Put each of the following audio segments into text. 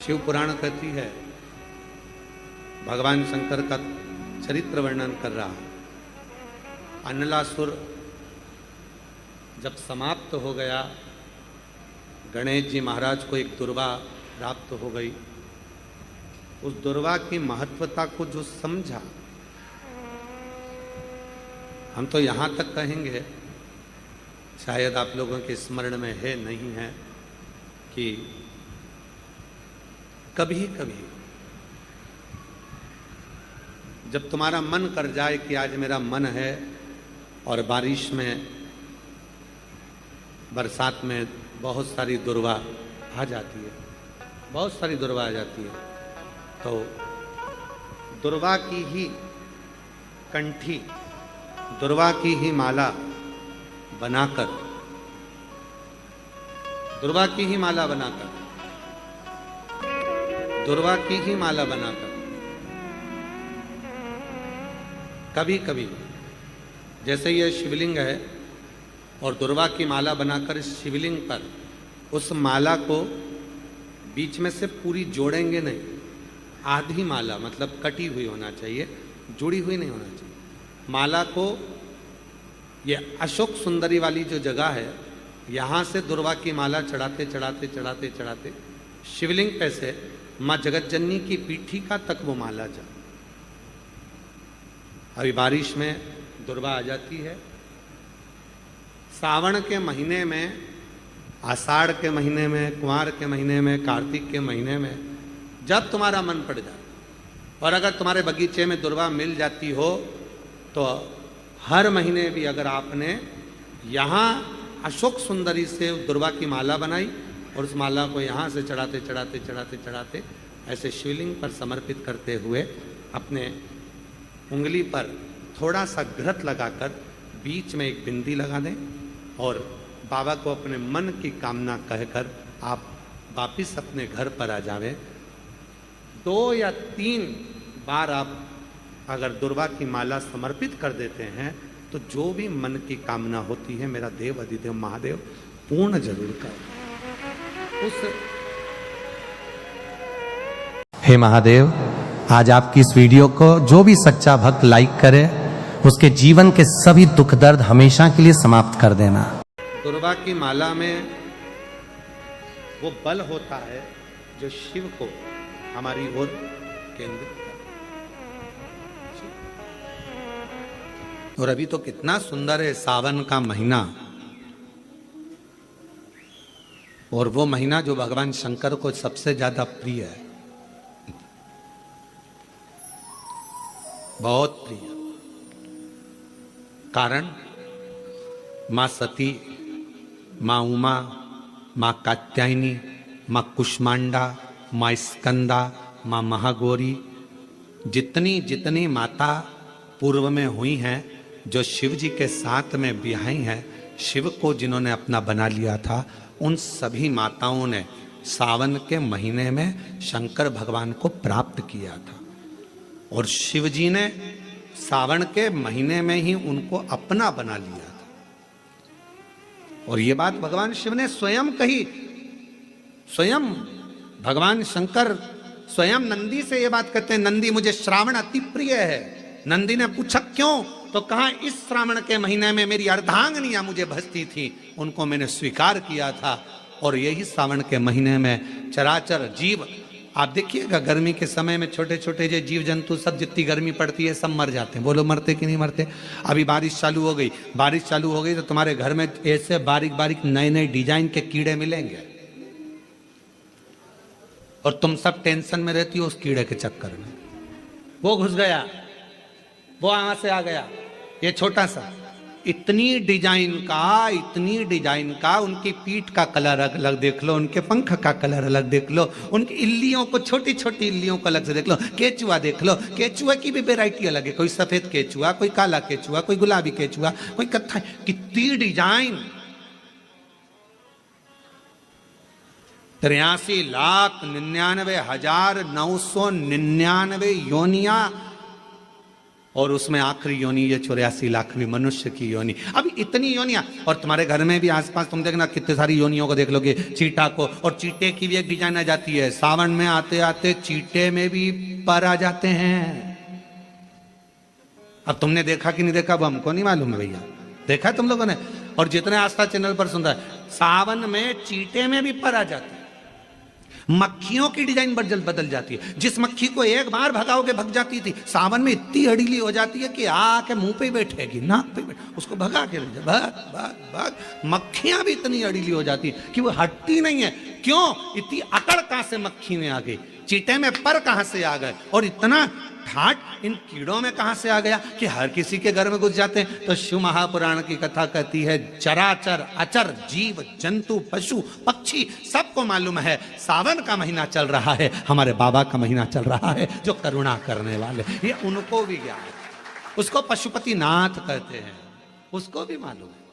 शिव पुराण कहती है, भगवान शंकर का चरित्र वर्णन कर रहा है। अनलासुर जब समाप्त हो गया, गणेश जी महाराज को एक दुर्वा प्राप्त हो गई। उस दुर्वा की महत्वता को जो समझा, हम तो यहां तक कहेंगे, शायद आप लोगों के स्मरण में है नहीं है, कि कभी कभी जब तुम्हारा मन कर जाए कि आज मेरा मन है, और बारिश में, बरसात में बहुत सारी दुर्वा आ जाती है, बहुत सारी दुर्वा आ जाती है, तो दुर्वा की ही कंठी, दुर्वा की ही माला बनाकर, दुर्वा की ही माला बनाकर, दुर्वा की ही माला बनाकर कभी कभी, जैसे ये शिवलिंग है और दुर्वा की माला बनाकर इस शिवलिंग पर उस माला को बीच में से पूरी जोड़ेंगे नहीं, आधी माला, मतलब कटी हुई होना चाहिए, जुड़ी हुई नहीं होना चाहिए। माला को, ये अशोक सुंदरी वाली जो जगह है, यहां से दुर्वा की माला चढ़ाते चढ़ाते चढ़ाते चढ़ाते शिवलिंग पे से मां जगतजननी की पीठिका तक वो माला जा। अभी बारिश में दुर्वा आ जाती है, सावन के महीने में, आषाढ़ के महीने में, कुंवार के महीने में, कार्तिक के महीने में, जब तुम्हारा मन पड़ जाए, और अगर तुम्हारे बगीचे में दुर्वा मिल जाती हो, तो हर महीने भी अगर आपने यहाँ अशोक सुंदरी से दुर्वा की माला बनाई और उस माला को यहाँ से चढ़ाते चढ़ाते चढ़ाते चढ़ाते ऐसे शिवलिंग पर समर्पित करते हुए अपने उंगली पर थोड़ा सा घृत लगाकर बीच में एक बिंदी लगा दें, और बाबा को अपने मन की कामना कहकर आप वापिस अपने घर पर आ जावें। 2 या 3 बार आप अगर दुर्वा की माला समर्पित कर देते हैं, तो जो भी मन की कामना होती है, मेरा देव अधिदेव महादेव पूर्ण जरूर कर। हे महादेव, आज आपकी इस वीडियो को जो भी सच्चा भक्त लाइक करे, उसके जीवन के सभी दुख दर्द हमेशा के लिए समाप्त कर देना। दुर्वा की माला में वो बल होता है जो शिव को हमारी ओर केंद्रित करता है। और अभी तो कितना सुंदर है सावन का महीना, और वो महीना जो भगवान शंकर को सबसे ज्यादा प्रिय है, बहुत प्रिय। कारण मां सती, मां उमा, मां कात्यायनी, मां कुष्मांडा, मां स्कंदा, मां महागौरी, जितनी जितनी माता पूर्व में हुई हैं, जो शिव जी के साथ में ब्याही हैं, शिव को जिन्होंने अपना बना लिया था, उन सभी माताओं ने सावन के महीने में शंकर भगवान को प्राप्त किया था, और शिव जी ने सावन के महीने में ही उनको अपना बना लिया था। और ये बात भगवान शिव ने स्वयं कही, स्वयं भगवान शंकर स्वयं नंदी से ये बात कहते हैं, नंदी मुझे श्रावण अति प्रिय है। नंदी ने पूछा क्यों, तो कहा इस श्रावण के महीने में मेरी अर्धांगनियां मुझे भजती थी, उनको मैंने स्वीकार किया था, और यही सावन के महीने में चराचर जीव, आप देखिएगा गर्मी के समय में छोटे छोटे जो जीव जंतु सब, जितनी गर्मी पड़ती है सब मर जाते हैं। बोलो मरते कि नहीं मरते? अभी बारिश चालू हो गई, बारिश चालू हो गई तो तुम्हारे घर में ऐसे बारीक बारीक नए नए डिजाइन के कीड़े मिलेंगे, और तुम सब टेंशन में रहती हो उस कीड़े के चक्कर में। वो घुस गया, वो वहां से आ गया, ये छोटा सा, इतनी डिजाइन का, उनकी पीठ का कलर अलग देख लो, उनके पंख का कलर अलग देख लो, उनकी इल्लियों को, छोटी छोटी इल्लियों को अलग से देख लो, केचुआ देख लो, केचुआ की भी वैरायटी अलग है, कोई सफेद केचुआ, कोई काला केचुआ, कोई गुलाबी केचुआ, कोई कत्था, कितनी डिजाइन। 83,99,999 योनिया, और उसमें आखिरी योनि ये 84 लाखवीं मनुष्य की योनि। अब इतनी योनियां, और तुम्हारे घर में भी आसपास तुम देखना कितने सारी योनियों को देख लोगे, चीटा को, और चीटे की भी एक डिजाइन आ जाती है। सावन में आते आते चीटे में भी पर आ जाते हैं। अब तुमने देखा कि नहीं देखा अब हमको नहीं मालूम है भैया, देखा तुम लोगों ने? और जितने आस्था चैनल पर सुन रहा है, सावन में चीटे में भी पर आ जाते हैं। मक्खियों की डिजाइन बदल जाती है। जिस मक्खी को एक बार भगाओगे भग जाती थी, सावन में इतनी अड़ीली हो जाती है कि आके मुंह पे बैठेगी, नाक पे बैठे, उसको भगा के ले जा, भाग भाग भाग। मक्खियां भी इतनी अड़ीली हो जाती है कि वो हटती नहीं है। क्यों? इतनी अकड़ कहां से मक्खी में आ गई, चीटे में पर कहां से आ गए, और इतना ठाट इन कीड़ों में कहां से आ गया कि हर किसी के घर में घुस जाते हैं। तो शिव महापुराण की कथा कहती है, चराचर अचर जीव जंतु पशु पक्षी सबको मालूम है सावन का महीना चल रहा है, हमारे बाबा का महीना चल रहा है जो करुणा करने वाले, ये उनको भी ज्ञान है। उसको पशुपति नाथ कहते हैं, उसको भी मालूम है।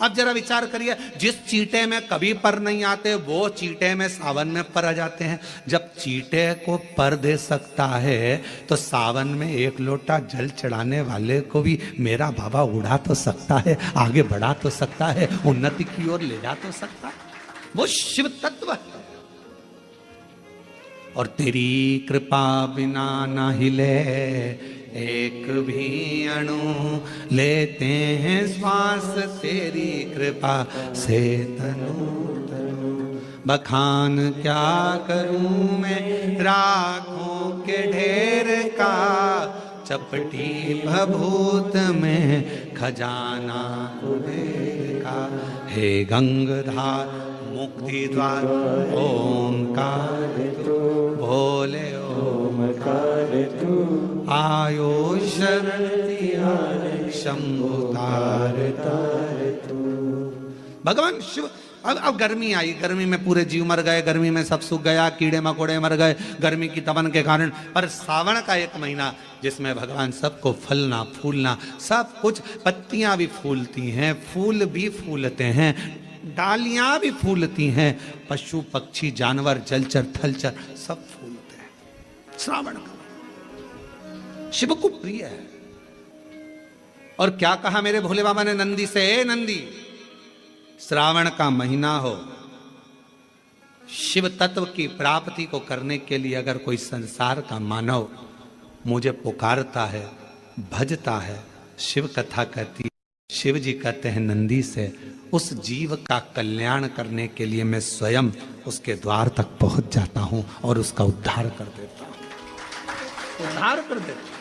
अब जरा विचार करिए, जिस चीटे में कभी पर नहीं आते वो चीटे में सावन में पर आ जाते हैं। जब चीटे को पर दे सकता है तो सावन में एक लोटा जल चढ़ाने वाले को भी मेरा बाबा उड़ा तो सकता है, आगे बढ़ा तो सकता है, उन्नति की ओर ले जा तो सकता है। वो शिव तत्व है। और तेरी कृपा बिना न हिले एक भी अणु, लेते हैं श्वास तेरी कृपा से तनु तनु। बखान क्या करूं मैं राखों के ढेर का, चपटी भभूत में खजाना कुबेर का। हे गंगाधार मुक्ति द्वार ओंकार तू, भोले ओंकार तू, आयो शरण शंभु तार तार तू। भगवान शिव। अब गर्मी आई, गर्मी में पूरे जीव मर गए, गर्मी में सब सूख गया, कीड़े मकोड़े मर गए गर्मी की तपन के कारण। पर सावन का एक महीना जिसमें भगवान सबको फलना फूलना सब कुछ, पत्तियां भी फूलती हैं, फूल भी फूलते हैं, डालियां भी फूलती हैं, पशु पक्षी जानवर जलचर थलचर सब फूलते हैं। श्रावण का शिव को प्रिय है। और क्या कहा मेरे भोले बाबा ने नंदी से, नंदी श्रावण का महीना हो, शिव तत्व की प्राप्ति को करने के लिए अगर कोई संसार का मानव मुझे पुकारता है, भजता है, शिव कथा कहती है, शिव जी कहते हैं नंदी से, उस जीव का कल्याण करने के लिए मैं स्वयं उसके द्वार तक पहुंच जाता हूं और उसका उद्धार कर देता हूं, उद्धार कर देता हूं।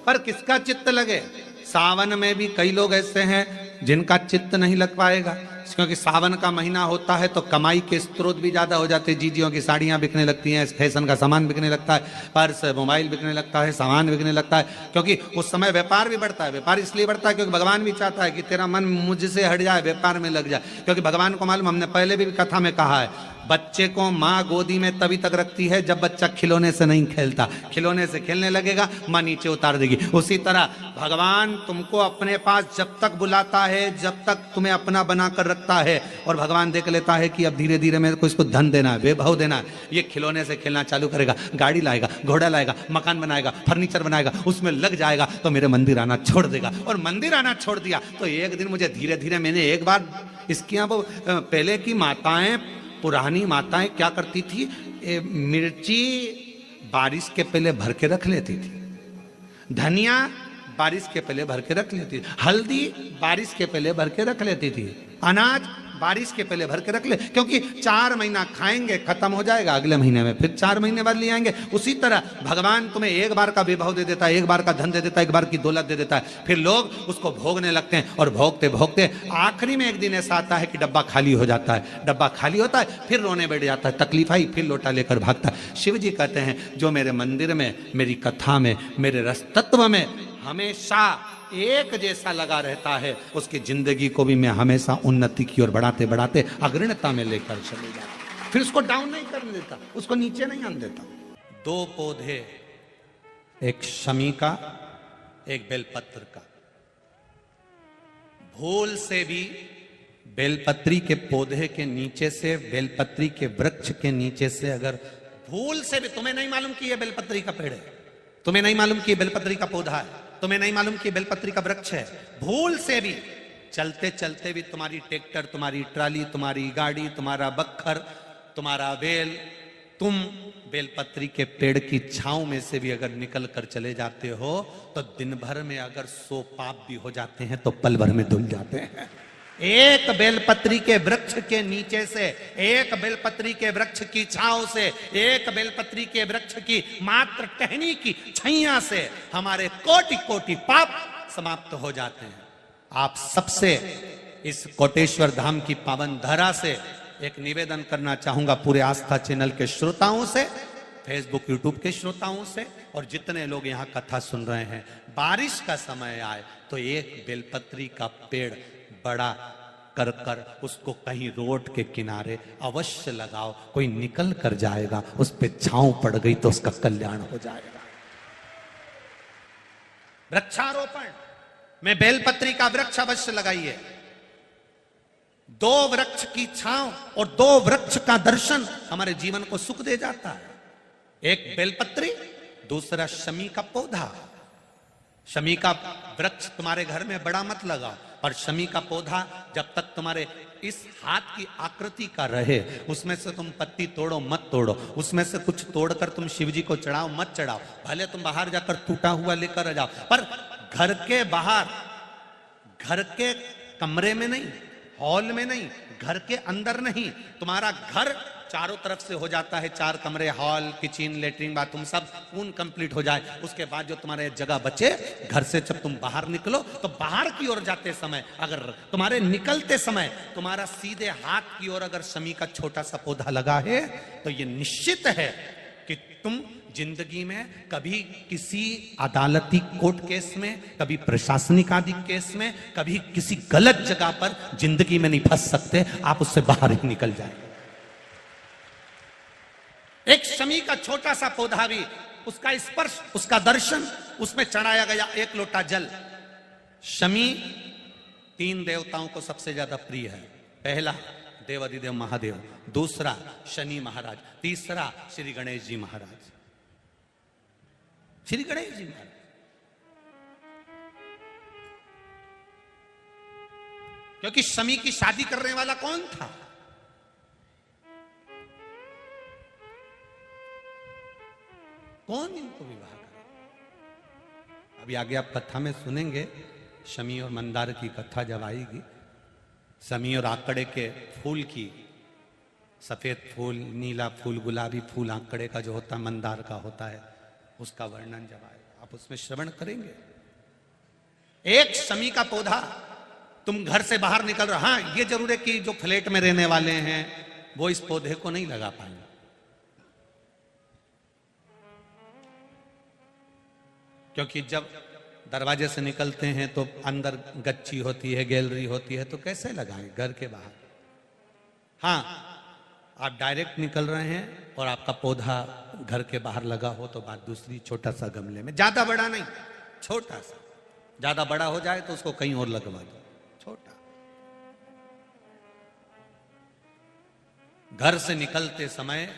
पर किसका चित्त लगे? सावन में भी कई लोग ऐसे हैं जिनका चित्त नहीं लग पाएगा, क्योंकि सावन का महीना होता है तो कमाई के स्रोत भी ज्यादा हो जाते हैं। जीजियों की साड़ियां बिकने लगती हैं, फैशन का सामान बिकने लगता है, पर्स मोबाइल बिकने लगता है, सामान बिकने लगता है, क्योंकि उस समय व्यापार भी बढ़ता है। व्यापार इसलिए बढ़ता है क्योंकि भगवान भी चाहता है कि तेरा मन मुझसे हट जाए, व्यापार में लग जाए। क्योंकि भगवान को मालूम, हमने पहले भी कथा में कहा है, बच्चे को माँ गोदी में तभी तक रखती है जब बच्चा खिलौने से नहीं खेलता, खिलौने से खेलने लगेगा माँ नीचे उतार देगी। उसी तरह भगवान तुमको अपने पास जब तक बुलाता है, जब तक तुम्हें अपना बनाकर रखता है, और भगवान देख लेता है कि अब धीरे धीरे मेरे को इसको धन देना है, वैभव देना है, ये खिलौने से खेलना चालू करेगा, गाड़ी लाएगा, घोड़ा लाएगा, मकान बनाएगा, फर्नीचर बनाएगा, उसमें लग जाएगा तो मेरे मंदिर आना छोड़ देगा। और मंदिर आना छोड़ दिया तो एक दिन मुझे धीरे धीरे, मैंने एक बार इसकी यहाँ पहले की माताएं, पुरानी माताएं क्या करती थी, मिर्ची बारिश के पहले भर के रख लेती थी, धनिया बारिश के पहले भर के रख लेती थी, हल्दी बारिश के पहले भर के रख लेती थी, अनाज बारिश के पहले भर के रख ले, क्योंकि 4 महीना खाएंगे खत्म हो जाएगा, अगले महीने में फिर 4 महीने बाद ले आएंगे। उसी तरह भगवान तुम्हें एक बार का विभव दे देता है, एक बार का धन दे देता है, एक बार की दौलत दे देता है, फिर लोग उसको भोगने लगते हैं, और भोगते भोगते आखिरी में एक दिन ऐसा आता है कि डब्बा खाली हो जाता है। डब्बा खाली होता है, फिर रोने बैठ जाता है, तकलीफ आई, फिर लोटा लेकर भागता है। शिव जी कहते हैं जो मेरे मंदिर में, मेरी कथा में, मेरे रस तत्व में हमेशा एक जैसा लगा रहता है, उसकी जिंदगी को भी मैं हमेशा उन्नति की ओर बढ़ाते बढ़ाते अग्रणता में लेकर चले जाता, फिर उसको डाउन नहीं करने देता, उसको नीचे नहीं आने देता। 2 पौधे, एक शमी का, एक बेलपत्र का। भूल से भी बेलपत्री के पौधे के नीचे से, बेलपत्री के वृक्ष के नीचे से, अगर भूल से भी, तुम्हें नहीं मालूम कि यह बेलपत्री का पेड़ है, तुम्हें नहीं मालूम कि बेलपत्री का पौधा है, तुम्हें नहीं मालूम कि बेलपत्री का वृक्ष है। भूल से भी चलते चलते भी तुम्हारी ट्रैक्टर, तुम्हारी ट्राली, तुम्हारी गाड़ी, तुम्हारा बक्खर, तुम्हारा बेल, तुम बेलपत्री के पेड़ की छांव में से भी अगर निकल कर चले जाते हो तो दिन भर में अगर 100 पाप भी हो जाते हैं तो पल भर में धुल जाते हैं। एक बेलपत्री के वृक्ष के नीचे से, एक बेलपत्री के वृक्ष की छांव से, एक बेलपत्री के वृक्ष की मात्र टहनी की छैया से हमारे कोटि कोटि पाप समाप्त हो जाते हैं। आप सबसे इस कोटेश्वर धाम की पावन धरा से एक निवेदन करना चाहूंगा, पूरे आस्था चैनल के श्रोताओं से, फेसबुक यूट्यूब के श्रोताओं से, और जितने लोग यहाँ कथा सुन रहे हैं, बारिश का समय आए तो एक बेलपत्री का पेड़ बड़ा कर कर उसको कहीं रोड के किनारे अवश्य लगाओ। कोई निकल कर जाएगा, उस पे छांव पड़ गई तो उसका कल्याण हो जाएगा। वृक्षारोपण में बेलपत्री का वृक्ष अवश्य लगाइए। 2 वृक्ष की छांव और 2 वृक्ष का दर्शन हमारे जीवन को सुख दे जाता है। एक बेलपत्री, दूसरा शमी का पौधा। शमी का वृक्ष तुम्हारे घर में बड़ा मत लगाओ, और शमी का पौधा जब तक तुम्हारे इस हाथ की आकृति का रहे, उसमें से तुम पत्ती तोड़ो मत तोड़ो, उसमें से कुछ तोड़कर तुम शिव जी को चढ़ाओ मत चढ़ाओ। भले तुम बाहर जाकर टूटा हुआ लेकर आ जाओ, पर घर के बाहर, घर के कमरे में नहीं, हॉल में नहीं, घर के अंदर नहीं। तुम्हारा घर चारों तरफ से हो जाता है, 4 कमरे, हॉल, किचन, लेटरिन, बाथरूम सब पूर्ण कंप्लीट हो जाए, उसके बाद जो तुम्हारे जगह बचे, घर से जब तुम बाहर निकलो तो बाहर की ओर जाते समय अगर तुम्हारे निकलते समय तुम्हारा सीधे हाथ की ओर अगर शमी का छोटा सा पौधा लगा है तो ये निश्चित है कि तुम जिंदगी में कभी किसी अदालती कोर्ट केस में, कभी प्रशासनिक आदि केस में, कभी किसी गलत जगह पर जिंदगी में नहीं फंस सकते। आप उससे बाहर ही निकल जाए। एक शमी का छोटा सा पौधा भी, उसका स्पर्श, उसका दर्शन, उसमें चढ़ाया गया 1 लोटा जल। शमी 3 देवताओं को सबसे ज्यादा प्रिय है। पहला देवाधिदेव महादेव, दूसरा शनि महाराज, तीसरा श्री गणेश जी महाराज। श्री गणेश जी महाराज क्योंकि शमी की शादी करने वाला कौन था? कौन इनको विवाह करे? अभी आगे आप कथा में सुनेंगे, शमी और मंदार की कथा जब आएगी, शमी और आंकड़े के फूल की, सफेद फूल, नीला फूल, गुलाबी फूल आंकड़े का जो होता है, मंदार का होता है, उसका वर्णन जब आएगा आप उसमें श्रवण करेंगे। एक शमी का पौधा, तुम घर से बाहर निकल रहे, हाँ ये जरूर है कि जो फ्लैट में रहने वाले हैं वो इस पौधे को नहीं लगा पाएंगे, क्योंकि जब दरवाजे से निकलते हैं तो अंदर गच्ची होती है, गैलरी होती है, तो कैसे लगाएं घर के बाहर। हाँ, आप डायरेक्ट निकल रहे हैं और आपका पौधा घर के बाहर लगा हो तो बात दूसरी, छोटा सा गमले में, ज्यादा बड़ा नहीं, छोटा सा। ज्यादा बड़ा हो जाए तो उसको कहीं और लगवा दो, छोटा। घर से निकलते समय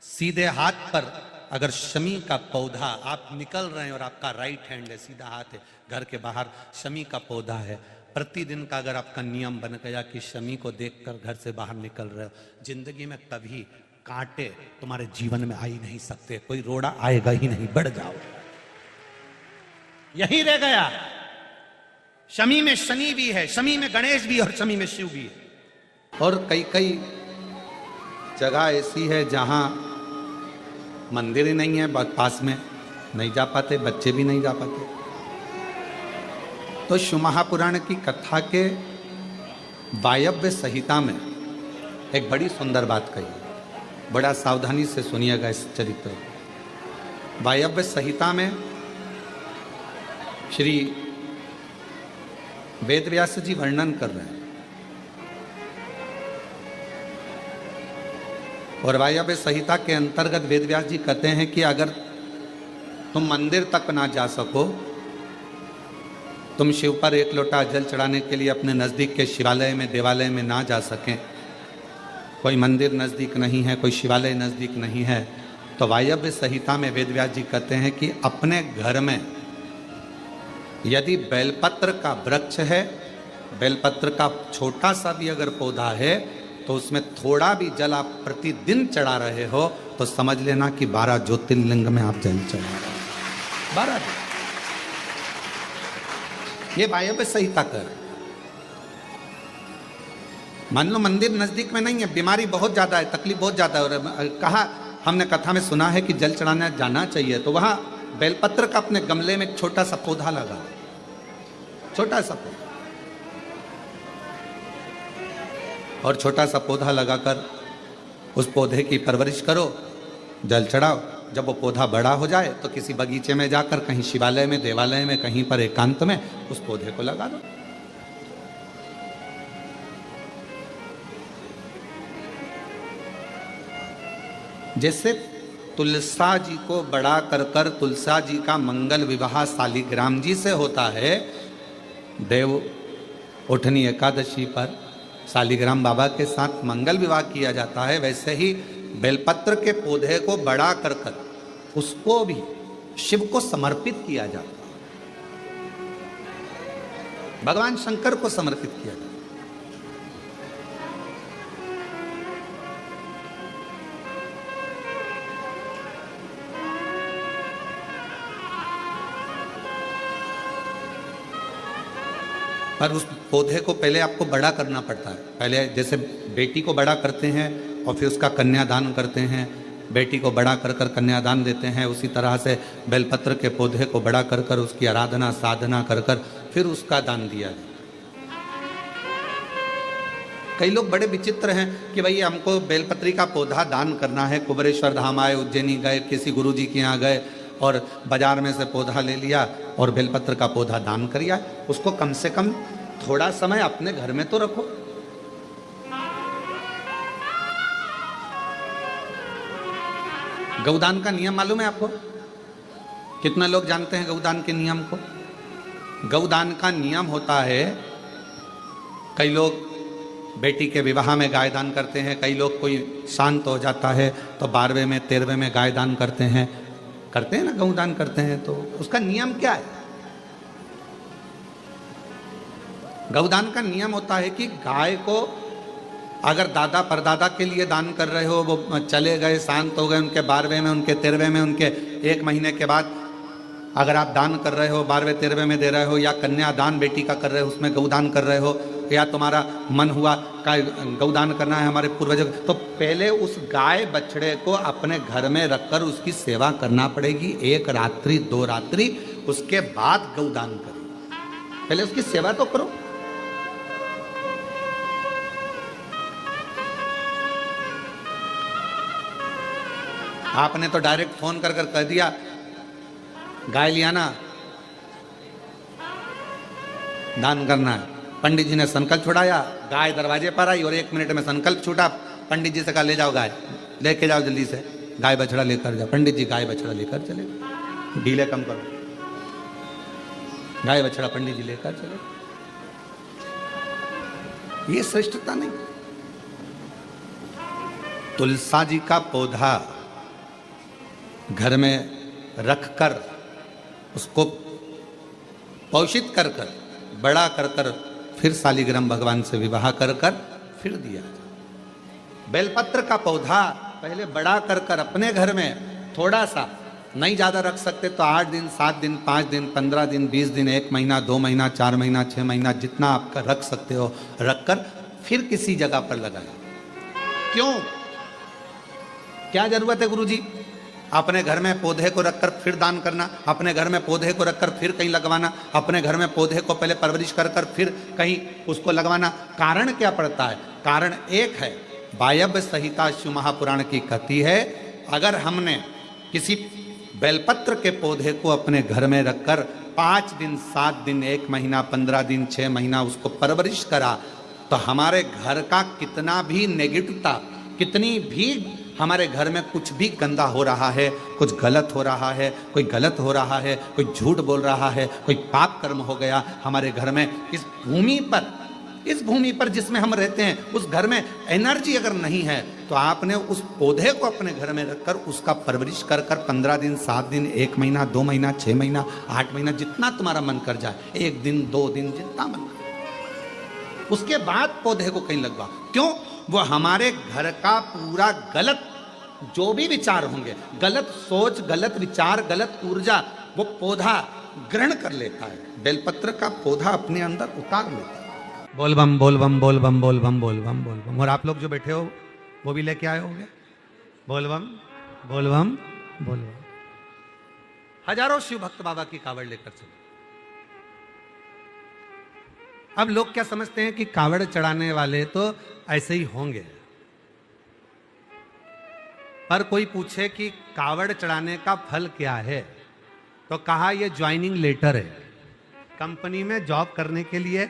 सीधे हाथ पर अगर शमी का पौधा, आप निकल रहे हैं और आपका राइट हैंड है, सीधा हाथ है, घर के बाहर शमी का पौधा है, प्रतिदिन का अगर आपका नियम बन गया कि शमी को देखकर घर से बाहर निकल रहे हो, जिंदगी में कभी कांटे तुम्हारे जीवन में आ ही नहीं सकते, कोई रोड़ा आएगा ही नहीं, बढ़ जाओ। यही रह गया। शमी में शनि भी है, शमी में गणेश भी और शमी में शिव भी है। और कई कई जगह ऐसी है जहां मंदिर ही नहीं है, बहुत पास में, नहीं जा पाते, बच्चे भी नहीं जा पाते। तो शिव महापुराण की कथा के वायव्य संहिता में एक बड़ी सुंदर बात कही, बड़ा सावधानी से सुनिएगा इस चरित्र। वायव्य संहिता में श्री वेदव्यास जी वर्णन कर रहे हैं, और वायव्य संहिता के अंतर्गत वेदव्यास जी कहते हैं कि अगर तुम मंदिर तक ना जा सको, तुम शिव पर 1 लोटा जल चढ़ाने के लिए अपने नज़दीक के शिवालय में, देवालय में ना जा सकें, कोई मंदिर नज़दीक नहीं है, कोई शिवालय नज़दीक नहीं है, तो वायव्य संहिता में वेदव्यास जी कहते हैं कि अपने घर में यदि बेलपत्र का वृक्ष है, बेलपत्र का छोटा सा भी अगर पौधा है, तो उसमें थोड़ा भी जल आप प्रतिदिन चढ़ा रहे हो तो समझ लेना कि 12 ज्योतिर्लिंग में आप जल चढ़ा रहे हो। 12 ये वायव्य संहिता कर। मान लो मंदिर नजदीक में नहीं है, बीमारी बहुत ज्यादा है, तकलीफ बहुत ज्यादा है, और कहा हमने कथा में सुना है कि जल चढ़ाने जाना चाहिए, तो वहां बेलपत्र का अपने गमले में एक छोटा सा पौधा लगा, छोटा सा पौधा, और छोटा सा पौधा लगाकर उस पौधे की परवरिश करो, जल चढ़ाओ। जब वो पौधा बड़ा हो जाए तो किसी बगीचे में जाकर, कहीं शिवालय में, देवालय में, कहीं पर एकांत में उस पौधे को लगा दो। जैसे तुलसा जी को बड़ा कर तुलसा जी का मंगल विवाह शालिग्राम जी से होता है, देव उठनी एकादशी पर शालिग्राम बाबा के साथ मंगल विवाह किया जाता है, वैसे ही बेलपत्र के पौधे को बड़ा कर उसको भी शिव को समर्पित किया जाता है, भगवान शंकर को समर्पित किया जाता है। पर उस पौधे को पहले आपको बड़ा करना पड़ता है। पहले जैसे बेटी को बड़ा करते हैं और फिर उसका कन्यादान करते हैं, बेटी को बड़ा कर कन्यादान देते हैं, उसी तरह से बेलपत्र के पौधे को बड़ा कर उसकी आराधना साधना कर फिर उसका दान दिया जाए। कई लोग बड़े विचित्र हैं कि भाई हमको बेलपत्री का पौधा दान करना है, कुबरेश्वर धाम आए, उज्जैनी गए, किसी गुरुजी के यहाँ गए और बाजार में से पौधा ले लिया और बेलपत्र का पौधा दान कर दिया। उसको कम से कम थोड़ा समय अपने घर में तो रखो। गौदान का नियम मालूम है आपको? कितना लोग जानते हैं गौदान के नियम को? गौदान का नियम होता है, कई लोग बेटी के विवाह में गाय दान करते हैं, कई लोग कोई शांत हो जाता है तो 12वें में 13वें में गाय दान करते हैं ना, गौदान करते हैं। तो उसका नियम क्या है? गौदान का नियम होता है कि गाय को अगर दादा परदादा के लिए दान कर रहे हो, वो चले गए, शांत हो गए, उनके 12वें में, उनके 13वें में, उनके 1 महीने के बाद अगर आप दान कर रहे हो, 12वें 13वें में दे रहे हो, या कन्यादान बेटी का कर रहे हो उसमें गौदान कर रहे हो, या तुम्हारा मन हुआ का गौदान करना है हमारे पूर्वजों, तो पहले उस गाय बछड़े को अपने घर में रखकर उसकी सेवा करना पड़ेगी 1 रात्रि 2 रात्रि, उसके बाद गौदान करो। पहले उसकी सेवा तो करो। आपने तो डायरेक्ट फोन कर कह दिया गाय लिया ना, दान करना है। पंडित जी ने संकल्प छुड़ाया, गाय दरवाजे पर आई और 1 मिनट में संकल्प छूटा। पंडित जी से कहा ले जाओ गाय, लेके जाओ जल्दी से, गाय बछड़ा लेकर जाओ। पंडित जी गाय बछड़ा लेकर चले, ढीले कम करो, गाय बछड़ा पंडित जी लेकर चले। ये श्रेष्ठता नहीं। तुलसा जी का पौधा घर में रखकर उसको पोषित कर बड़ा कर फिर शालिग्राम भगवान से विवाह कर फिर दिया। बेलपत्र का पौधा पहले बड़ा कर अपने घर में थोड़ा सा, नहीं ज़्यादा रख सकते तो 8 दिन 7 दिन 5 दिन 15 दिन 20 दिन 1 महीना 2 महीना 4 महीना 6 महीना जितना आपका रख सकते हो रखकर फिर किसी जगह पर लगाएं। क्यों, क्या जरूरत है गुरुजी अपने घर में पौधे को रखकर फिर दान करना, अपने घर में पौधे को रखकर फिर कहीं लगवाना, अपने घर में पौधे को पहले परवरिश कर फिर कहीं उसको लगवाना? कारण क्या पड़ता है? कारण एक है, वायव्य संहिता शिव महापुराण की कहती है, अगर हमने किसी बेलपत्र के पौधे को अपने घर में रखकर 5 दिन 7 दिन 1 महीना 15 दिन 6 महीना उसको परवरिश करा, तो हमारे घर का कितना भी नेगेटिवता, कितनी भी हमारे घर में कुछ भी गंदा हो रहा है, कुछ गलत हो रहा है, कोई गलत हो रहा है, कोई झूठ बोल रहा है, कोई पाप कर्म हो गया हमारे घर में, इस भूमि पर इस भूमि पर जिसमें हम रहते हैं, उस घर में एनर्जी अगर नहीं है तो आपने उस पौधे को अपने घर में रखकर उसका परवरिश कर 15 दिन, 7 दिन, 1 महीना, 2 महीना, 6 महीना, 8 महीना, जितना तुम्हारा मन कर जाए, 1 दिन, 2 दिन, जितना मन कर, उसके बाद पौधे को कहीं लगवा। क्यों? वो हमारे घर का पूरा गलत जो भी विचार होंगे, गलत सोच, गलत विचार, गलत ऊर्जा, वो पौधा ग्रहण कर लेता है। बेलपत्र का पौधा अपने अंदर उतार लेता है। बोल बम, बोल बम, बोल बम, बोल बम, बोल बम, बोल बम। और आप लोग जो बैठे हो वो भी लेके आए होंगे, बोल बम, बोल बम, बोल बम। हजारों शिव भक्त बाबा की कावड़ लेकर चले। अब लोग क्या समझते हैं कि कावड़ चढ़ाने वाले तो ऐसे ही होंगे, पर कोई पूछे कि कावड़ चढ़ाने का फल क्या है, तो कहा यह ज्वाइनिंग लेटर है। कंपनी में जॉब करने के लिए,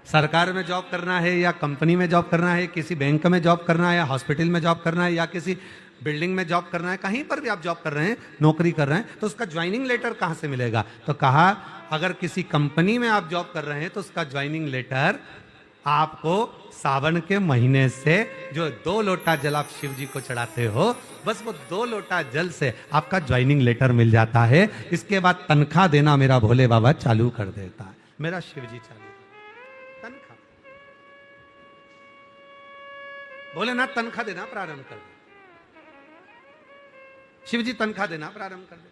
सरकार में जॉब करना है या कंपनी में जॉब करना है, किसी बैंक में जॉब करना है या हॉस्पिटल में जॉब करना है या किसी बिल्डिंग में जॉब करना है, कहीं पर भी आप जॉब कर रहे हैं, नौकरी कर रहे हैं, तो उसका ज्वाइनिंग लेटर कहां से मिलेगा? तो कहा अगर किसी कंपनी में आप जॉब कर रहे हैं तो उसका ज्वाइनिंग लेटर आपको सावन के महीने से जो 2 लोटा जल आप शिव जी को चढ़ाते हो, बस वो 2 लोटा जल से आपका ज्वाइनिंग लेटर मिल जाता है। इसके बाद तनख्वाह देना मेरा भोले बाबा चालू कर देता है, मेरा शिव जी चालू तनख्वाह, भोलेनाथ तनख्वाह देना प्रारंभ कर दे, शिव जी तनख्वाह देना प्रारंभ कर दे।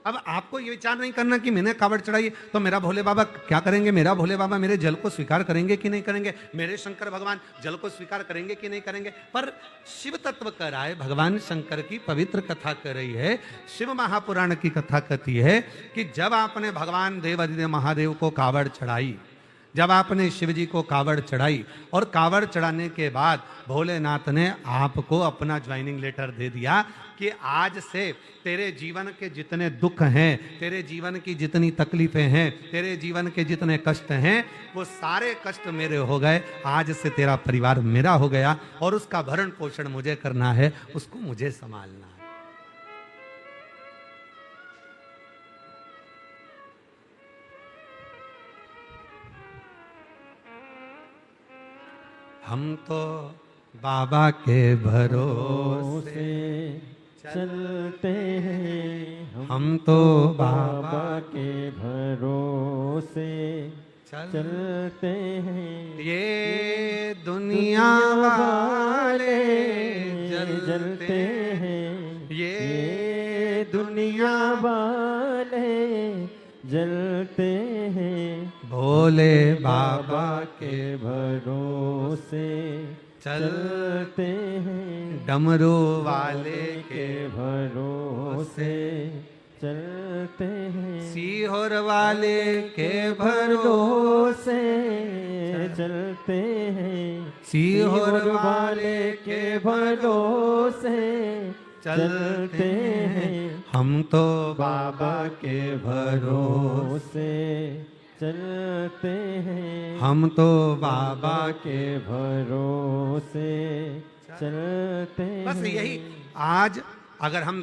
अब आपको ये विचार नहीं करना कि मैंने कावड़ चढ़ाई तो मेरा भोले बाबा क्या करेंगे, मेरा भोले बाबा मेरे जल को स्वीकार करेंगे कि नहीं करेंगे, मेरे शंकर भगवान जल को स्वीकार करेंगे कि नहीं करेंगे। पर शिव तत्व कह रहा है, भगवान शंकर की पवित्र कथा कर रही है, शिव महापुराण की कथा कहती है कि जब आपने भगवान देवादिदेव महादेव को कावड़ चढ़ाई, जब आपने शिव जी को कावड़ चढ़ाई और कावड़ चढ़ाने के बाद भोलेनाथ ने आपको अपना ज्वाइनिंग लेटर दे दिया कि आज से तेरे जीवन के जितने दुख हैं, तेरे जीवन की जितनी तकलीफें हैं, तेरे जीवन के जितने कष्ट हैं, वो सारे कष्ट मेरे हो गए। आज से तेरा परिवार मेरा हो गया और उसका भरण पोषण मुझे करना है, उसको मुझे संभालना है। हम तो बाबा के भरोसे चलते हैं, हम तो बाबा के भरोसे चलते हैं। ये दुनिया वाले जलते हैं, ये दुनिया वाले जलते हैं। भोले बाबा के भरोसे चलते हैं, डमरू वाले के भरोसे चलते हैं। सीहोर वाले के भरोसे चलते हैं, सीहोर वाले के भरोसे चलते हैं। हम तो बाबा के भरोसे चलते हैं, हम तो बाबा के भरोसे चलते हैं। बस यही आज अगर हम